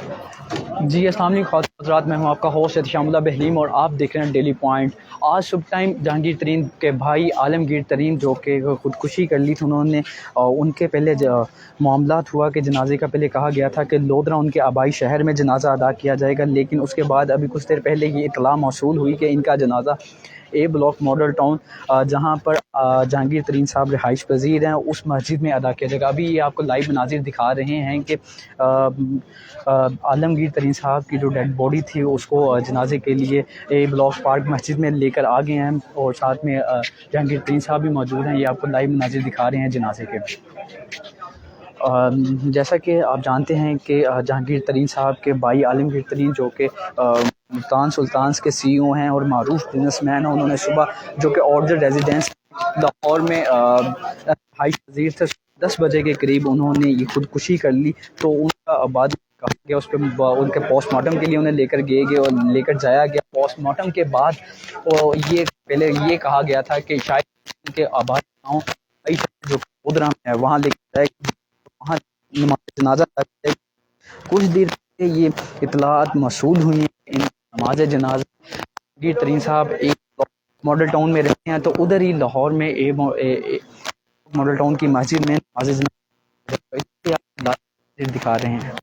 जी अस्सलाम वालेकुम हज़रात, मैं हूं आपका होस्ट एहतिशामुल्लाह बहलीम और आप देख रहे हैं डेली पॉइंट। आज सुबह टाइम जहांगीर तरीन के भाई आलमगीर तरीन जो कि ख़ुदकुशी कर ली थी उन्होंने, उनके पहले मामलात हुआ कि जनाजे का पहले कहा गया था कि लोधरा उनके आबाई शहर में जनाजा अदा किया जाएगा, लेकिन उसके बाद अभी कुछ देर पहले ये इतला मौसूल हुई कि इनका जनाजा ए ब्लॉक मॉडल टाउन जहाँ पर जहांगीर तरीन साहब रिहाइश पजीर हैं उस मस्जिद में अदा किया जाएगा। अभी ये आपको लाइव मनाजिर दिखा रहे हैं कि आलमगीर तरीन साहब की जो डेड बॉडी थी उसको जनाजे के लिए ए ब्लॉक पार्क मस्जिद में लेकर आ गए हैं और साथ में जहांगीर तरीन साहब भी मौजूद हैं। ये आपको लाइव मनाजिर दिखा रहे हैं जनाजे के। जैसा कि आप जानते हैं कि जहांगीर तरीन साहब के भाई आलमगीर तरीन जो कि मुल्तान सुल्तान्स के CEO हैं और मारूफ बिजनेसमैन हैं, उन्होंने सुबह जो कि ऑर्डर रेजिडेंस लाहौर में हाई वजीर थे 10 बजे के करीब उन्होंने ये खुदकुशी कर ली। तो उनका बाद कहा गया उस पर उनके पोस्टमार्टम के लिए उन्हें लेकर गए और लेकर जाया गया। पोस्टमार्टम के बाद ये पहले ये कहा गया था कि शायद उनके आबाद गाँव जो गोदरा में है वहाँ लेकर जाए, वहाँ नमाज जनाजा है। कुछ देर पहले ये इतलात मसूल हुई हैं इन नमाज जनाजा जहांगीर तरीन साहब एक मॉडल टाउन में रहते हैं, तो उधर ही लाहौर में मॉडल टाउन की मस्जिद में नमाज जनाजा दिखा रहे हैं।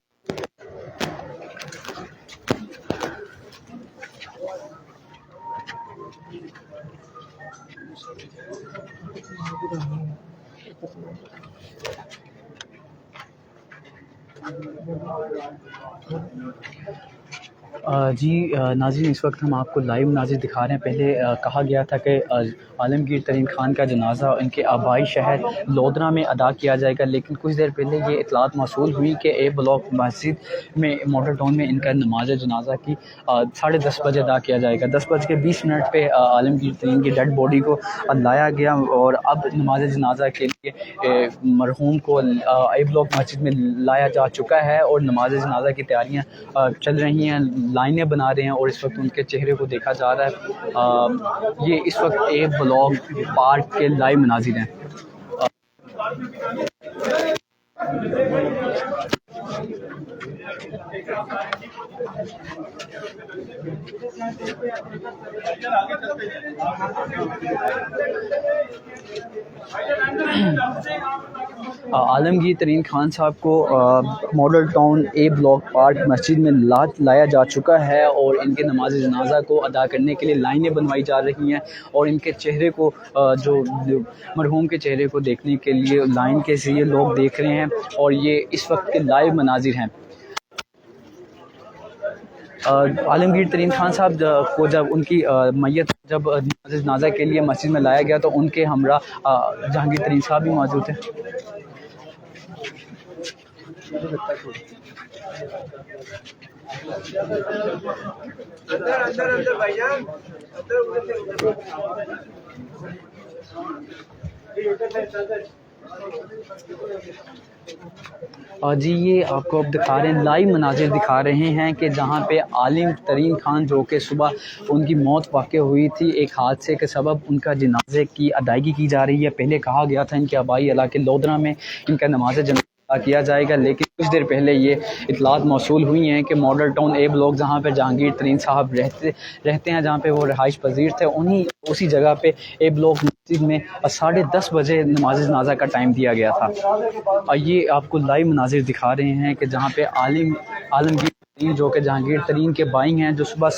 जी नाज़रीन, इस वक्त हम आपको लाइव नाज़िर दिखा रहे हैं। पहले कहा गया था कि आलमगीर तरीन खान का जनाजा इनके आबाई शहर लोधरा में अदा किया जाएगा, लेकिन कुछ देर पहले ये इतलात मौसूल हुई कि ए ब्लॉक मस्जिद में मॉडल टाउन में इनका नमाज जनाजा की 10:30 बजे अदा किया जाएगा। 10:20 पे आलमगीर तरीन की डेड बॉडी को लाया गया और अब नमाज जनाजा के लिए मरहूम को ए ब्लॉक मस्जिद में लाया जा चुका है और नमाज जनाजा की तैयारियाँ चल रही हैं, लाइनें बना रहे हैं और इस वक्त उनके चेहरे को देखा जा रहा है। ये इस वक्त ए ब्लॉक पार्क के लाइव मनाजिर हैं। आलमगीर तरीन खान साहब को मॉडल टाउन ए ब्लॉक पार्क मस्जिद में लाया जा चुका है और इनके नमाज जनाजा को अदा करने के लिए लाइनें बनवाई जा रही हैं और इनके चेहरे को जो मरहूम के चेहरे को देखने के लिए लाइन के ज़रिए लोग देख रहे हैं और ये इस वक्त के लाइव मनाजिर हैं। आलमगीर तरीन खान साहब को जब उनकी मैयत जब जनाजा के लिए मस्जिद में लाया गया तो उनके हमरा जहांगीर तरीन साहब भी मौजूद थे। अंदर भाईजान जी ये आपको अब दिखा रहे हैं, लाइव मनाजिर दिखा रहे हैं कि जहाँ पे आलिम तरीन खान जो कि सुबह उनकी मौत वाक़ हुई थी एक हादसे के सबब, उनका जनाजे की अदायगी की जा रही है। पहले कहा गया था इनके आबाई इलाके लोधरा में इनका नमाज जनाजा किया जाएगा, लेकिन कुछ देर पहले ये इतलात मौसूल हुई हैं कि मॉडल टाउन ए ब्लॉक जहाँ पे जहांगीर तरीन साहब रहते हैं, जहाँ पे वो रिहाइश पजीर थे, उसी जगह पे ए ब्लॉक मस्जिद में 10:30 बजे नमाज जनाजा का टाइम दिया गया था। ये आपको लाइव मनाजिर दिखा रहे हैं कि जहाँ पे आलमगीर तरीन जो कि जहांगीर तरीन के भाई हैं, जो सुबह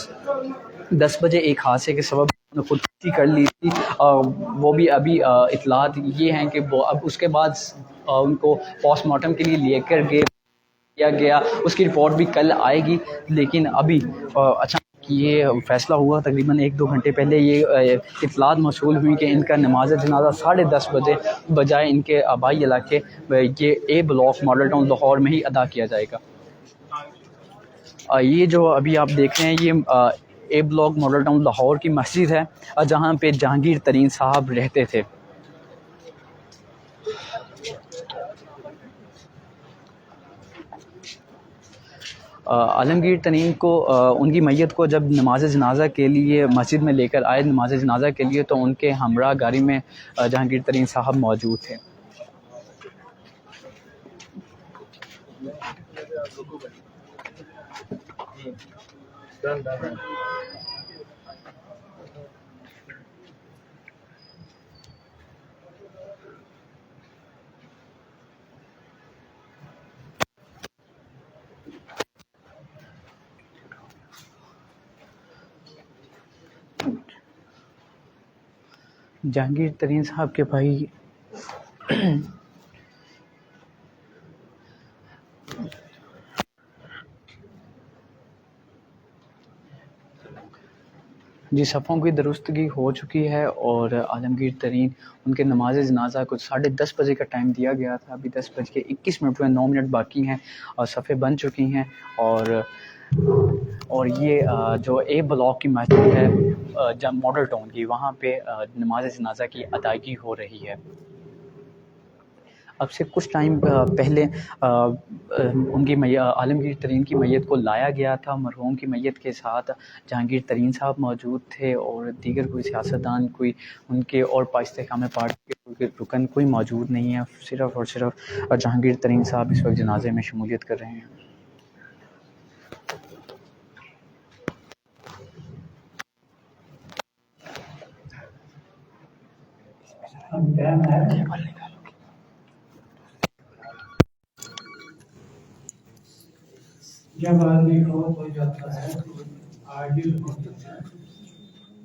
10 बजे एक हादसे के सबब खुदकुशी कर ली थी, वो भी अभी इतलात ये हैं कि वो अब उसके बाद उनको पोस्टमार्टम के लिए लेकर किया गया, उसकी रिपोर्ट भी कल आएगी। लेकिन अभी अचानक ये फैसला हुआ, तकरीबन 1-2 घंटे पहले ये इतलात मौसूल हुई कि इनका नमाज जनाजा 10:30 बजे बजाय इनके आबाई इलाके ये ए ब्लॉक मॉडल टाउन लाहौर में ही अदा किया जाएगा। ये जो अभी आप देख रहे हैं ये ए ब्लॉक मॉडल टाउन लाहौर की मस्जिद है जहाँ पे जहांगीर तरीन साहब रहते थे। आलमगीर तरीन को उनकी मैयत को जब नमाज जनाजा के लिए मस्जिद में लेकर आए नमाज जनाजा के लिए, तो उनके हमरा गाड़ी में जहांगीर तरीन साहब मौजूद थे। जहांगीर तरीन साहब के भाई जी सफ़ों की दुरुस्तगी हो चुकी है और आलमगीर तरीन उनके नमाज जनाजा कुछ 10:30 बजे का टाइम दिया गया था। अभी 10:21 में 9 मिनट बाकी हैं और सफ़े बन चुकी हैं और ये जो ए ब्लॉक की मस्जिद है जब मॉडल टाउन की, वहाँ पे नमाज जनाजा की अदायगी हो रही है। अब से कुछ टाइम पहले उनकी आलमगीर तरीन की मैयत को लाया गया था। मरहूम की मैयत के साथ जहांगीर तरीन साहब मौजूद थे और दीगर कोई सियासतदान, कोई उनके और इस्तेकाम पार्टी के रुकन कोई मौजूद नहीं है। सिर्फ़ और सिर्फ जहांगीर तरीन साहब इस वक्त जनाजे में शमूलियत कर रहे हैं। जब आदमी फौत हो जाता है तो आजिज़ हो जाता है।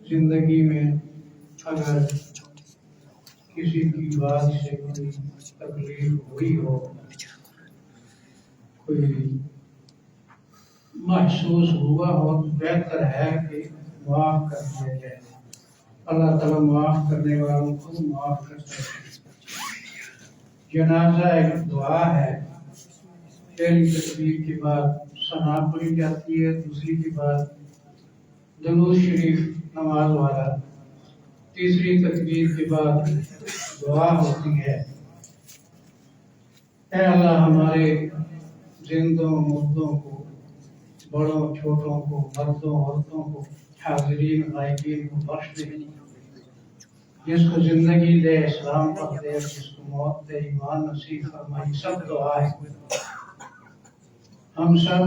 जिंदगी में अगर किसी की बात से कोई तकलीफ हुई हो, कोई महसूस हुआ हो, तो बेहतर है कि माफ़ कर दिया जाए। अल्लाह ताला माफ़ करने वालों को माफ़ करता है। जनाजा एक दुआ है। पहली तकबीर के बाद सना पढ़ी जाती है, दूसरी के बाद दुरूद शरीफ नमाज वाला, तीसरी तकबीर के बाद दुआ होती है। ऐ अल्लाह हमारे जिंदों मुर्दों को, बड़ों छोटों को, मर्दों औरतों को, हाज़रीन गायबीन को बख्श दे। जिसको जिंदगी दे इस्लाम पर दे, जिसको मौत दे ईमान नसीब फरमाई। सब दुआ है। हम सब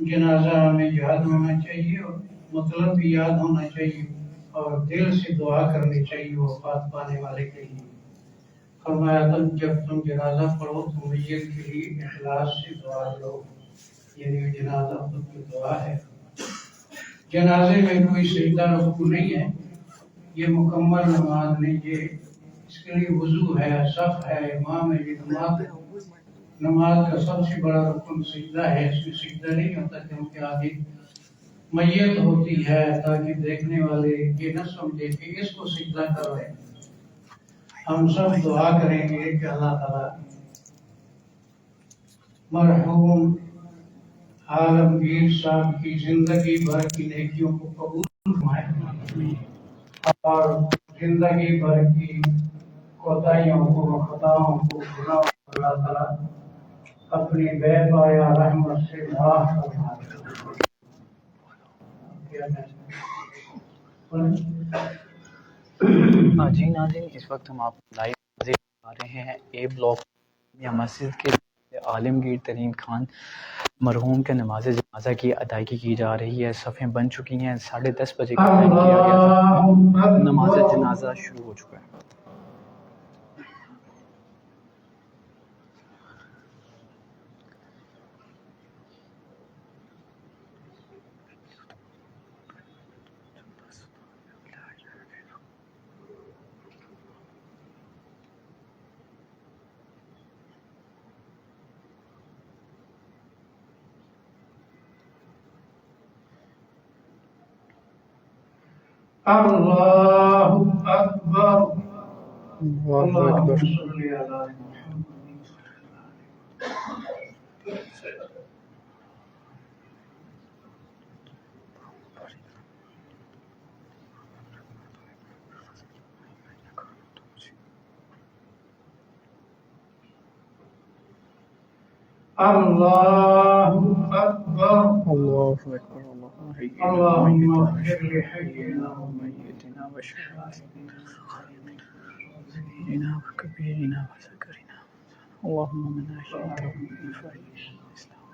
जनाजा में याद होना चाहिए और मतलब भी याद होना चाहिए और दिल से दुआ करनी चाहिए वफात पाने वाले के लिए। फरमाया था जब तुम जनाजा पढ़ो तो मैयत के लिए इखलास से दुआ लो, यानी जनाजा की दुआ है। जनाजे में कोई सजदा रुकू नहीं है, ये मुकम्मल नमाज नहीं, ये इसके लिए वुजू है, सफ है, इमाम है। ये नमाज का सबसे बड़ा रुकन सजदा है। इसमें सजदा नहीं होता क्योंकि आगे मैयत होती है, ताकि देखने वाले ये न समझे कि इसको सजदा कर रहे हैं। हम सब दुआ करेंगे कि अल्लाह ताला मरहूम आलमगीर साहब की जिंदगी भर की नेकियों को कबूल फरमाए और जिंदगी भर की कोताहियों को, खताओं को, गुनाहों को अल्लाह ताला अपनी बेपाया रहमत से माफ फरमाए। जी नाज़रीन, इस वक्त हम आपको लाइव दिखा रहे हैं ए ब्लॉक या मस्जिद के आलमगीर तरीन खान मरहूम के नमाज जनाजा की अदायगी की जा रही है। सफ़ें बन चुकी हैं। 10:30 बजे का टाइम किया गया था। नमाज जनाजा शुरू हो चुका है। अल्लाहु अकबर। अल्लाहु सल्ली अला मुहम्मद। अल्लाहु अकबर। अल्लाहु अकबर। अल्लाहुम्मा इग़फिर लिहय्यिना व मय्यितिना व शहीदिना व कबीरिना व ज़करिना। अल्लाहुम्मा मिन अहयैतहु फ़अहयिना इस्लाम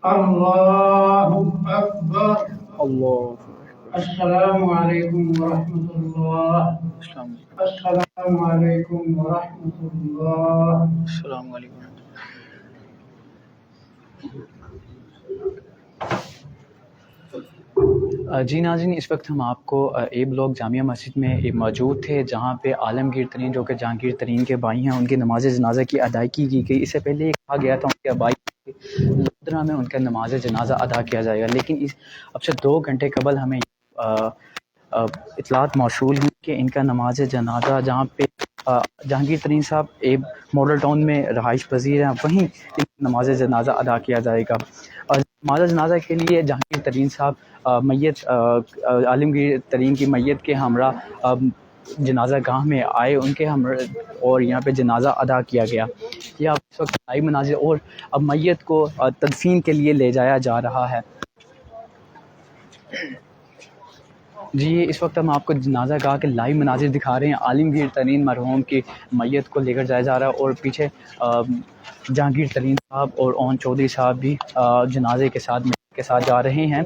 अल्लाहु अकबर। अल्लाह। अस्सलामु अलैकुम वरहमतुल्लाह। अस्सलामु अलैकुम वरहमतुल्लाह। अस्सलाम वालेकुम। जी नाज़रीन, इस वक्त हम आपको ए ब्लॉक जामिया मस्जिद में मौजूद थे, जहाँ पे आलमगीर तरीन जो कि जहांगीर तरीन के भाई हैं, उनकी नमाज जनाजा की अदायगी की गई। इससे पहले ये कहा गया था उनके भाई लोधरा में उनका नमाज जनाजा अदा किया जाएगा, लेकिन अब से 2 घंटे कबल हमें इतलात मौसूल हुई कि इनका नमाज जनाजा जहाँ पे जहांगीर तरीन साहब एक मॉडल टाउन में रहाइश पजीर हैं, वहीं नमाज जनाजा अदा किया जाएगा। और नमाज जनाजा के लिए जहांगीर तरीन साहब मैयत आलमगीर तरीन की मैयत के हमरा जनाजा गाह में आए, उनके हम और यहाँ पे जनाजा अदा किया गया। यह इस वक्त लाइव मनाजिर और अब मैयत को तदफीन के लिए ले जाया जा रहा है। जी, इस वक्त हम आपको जनाजा गाह के लाइव मनाजिर दिखा रहे हैं। आलमगीर तरीन मरहूम की मैयत को लेकर जाया जा रहा है और पीछे जहांगीर तरीन साहब और ओन चौधरी साहब भी जनाजे के साथ जा रहे हैं।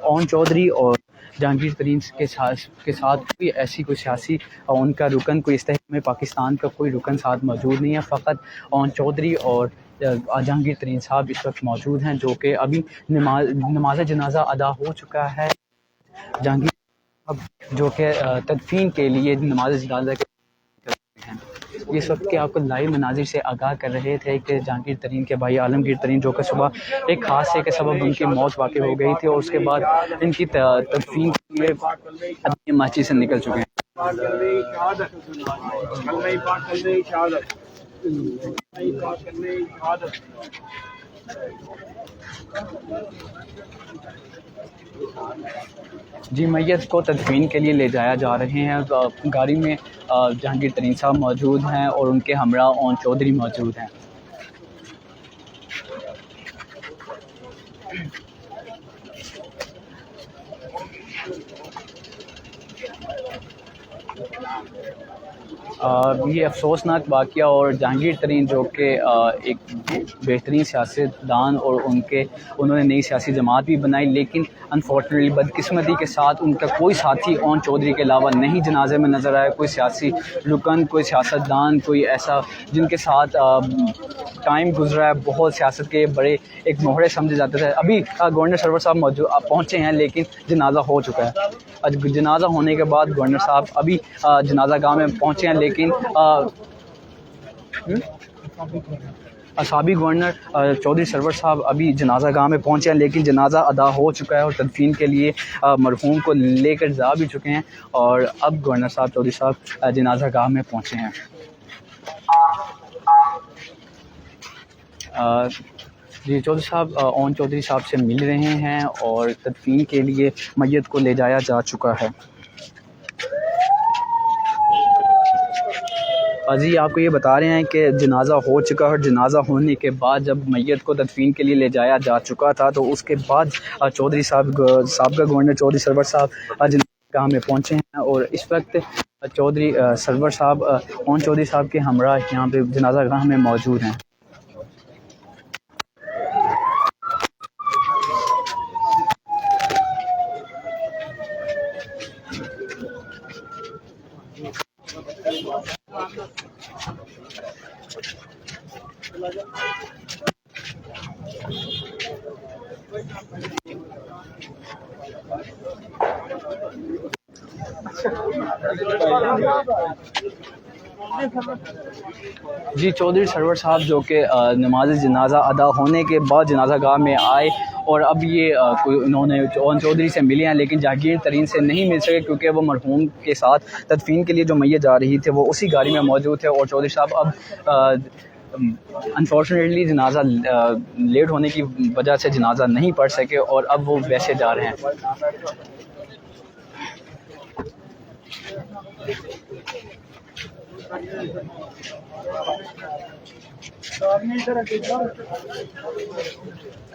ओन चौधरी और जहांगीर तरीन के साथ कोई ऐसी कोई सियासी उनका रुकन कोई इस तरह में पाकिस्तान का कोई रुकन साथ मौजूद नहीं है। फ़कत ओन चौधरी और जहांगीर तरीन साहब इस वक्त मौजूद हैं, जो कि अभी नमाज जनाजा अदा हो चुका है। जहांगीर साहब जो कि तदफीन के लिए नमाज जनाजा के हैं, इस वक्त के आपको लाइव मनाजिर से आगाह कर रहे थे कि जहांगीर तरीन के भाई आलमगीर तरीन जो कि सुबह एक हादसे के सबब उनकी मौत वाक़ हो गई थी और उसके बाद इनकी तदफीन के लिए अपनी मस्जिद से निकल चुके हैं। जी, मैयत को तदफीन के लिए ले जाया जा रहे हैं। तो गाड़ी में जहांगीर तरीन साहब मौजूद हैं और उनके हमरा ओन चौधरी मौजूद हैं। ये अफसोसनाक वाक़या और जहांगीर तरीन जो कि एक बेहतरीन सियासतदान और उन्होंने नई सियासी जमात भी बनाई, लेकिन अनफॉर्चुनेटली बदकिस्मती के साथ उनका कोई साथी ओन चौधरी के अलावा नहीं जनाजे में नज़र आया। कोई सियासी रुकन, कोई सियासतदान, कोई ऐसा जिनके साथ टाइम गुजरा है। बहुत सियासत के बड़े एक मोहरे समझे जाते थे। अभी गवर्नर सरवर साहब मौजूद पहुँचे हैं, लेकिन जनाजा हो चुका है। जनाजा होने के बाद गवर्नर साहब अभी जनाजा गाह में पहुँचे हैं, लेकिन साबिक गवर्नर चौधरी सरवर साहब अभी जनाजा गाह में पहुँचे हैं, लेकिन जनाजा अदा हो चुका है और तदफीन के लिए मरहूम को लेकर जा भी चुके हैं और अब गवर्नर साहब चौधरी साहब जनाजा गाह में पहुँचे हैं। जी, चौधरी साहब ओन चौधरी साहब से मिल रहे हैं और तदफीन के लिए मैयत को ले जाया जा चुका है। जी, आपको ये बता रहे हैं कि जनाजा हो चुका है और जनाजा होने के बाद जब मैयत को तदफीन के लिए ले जाया जा चुका था, तो उसके बाद चौधरी साहब साबिक़ा गवर्नर चौधरी सरवर साहब जनाजा गाह में पहुँचे हैं और इस वक्त चौधरी सरवर साहब ओन चौधरी साहब के हमरा यहाँ पे जनाजा गाह में मौजूद हैं। जी, चौधरी सरवर साहब जो कि नमाज जनाजा अदा होने के बाद जनाजा गाह में आए और अब ये उन्होंने ओन चौधरी से मिले हैं, लेकिन जहांगीर तरीन से नहीं मिल सके क्योंकि वो मरहूम के साथ तदफीन के लिए जो मैयत जा रही थे वो उसी गाड़ी में मौजूद थे और चौधरी साहब अब अनफॉर्चुनेटली जनाजा लेट होने की वजह से जनाजा नहीं पढ़ सके और अब वो वैसे जा रहे हैं।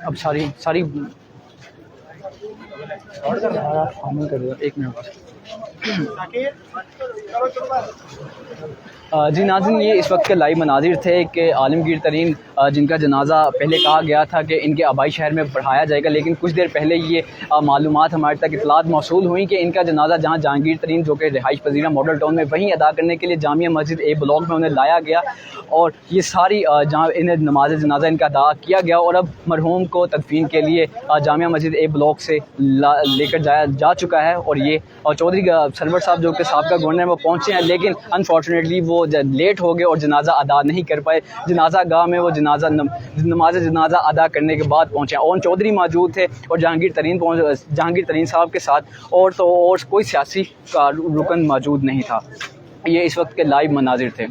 अब सारी सारी शामिल कर दिया, एक मिनट बस। जी नाज़रीन, ये इस वक्त के लाइव मनाजिर थे कि आलमगीर तरीन जिनका जनाज़ा पहले कहा गया था कि इनके आबाई शहर में पढ़ाया जाएगा, लेकिन कुछ देर पहले ये मालूमात हमारे तक इतलात मौसूल हुई कि इनका जनाज़ा जहाँ जहांगीर तरीन जो कि रिहाइश पजीरा मॉडल टाउन में वहीं अदा करने के लिए जामिया मस्जिद ए ब्लॉक में उन्हें लाया गया और ये सारी जहाँ इन्हें नमाज जनाज़ा इनका अदा किया गया और अब मरहूम को तदफीन के लिए जामिया मस्जिद ए ब्लॉक से लेकर जाया जा चुका है। और ये चौधरी सरवर साहब जो कि साबका गवर्नर वो पहुँचे हैं, लेकिन अनफॉर्चुनेटली वो लेट हो गए और जनाज़ा अदा नहीं कर पाए। जनाज़ा गाह में वो नमाज जनाज़ा अदा करने के बाद पहुँचे। ओन चौधरी मौजूद थे और जहांगीर तरीन साहब के साथ और कोई सियासी रुकन मौजूद नहीं था। ये इस वक्त के लाइव मनाजिर थे।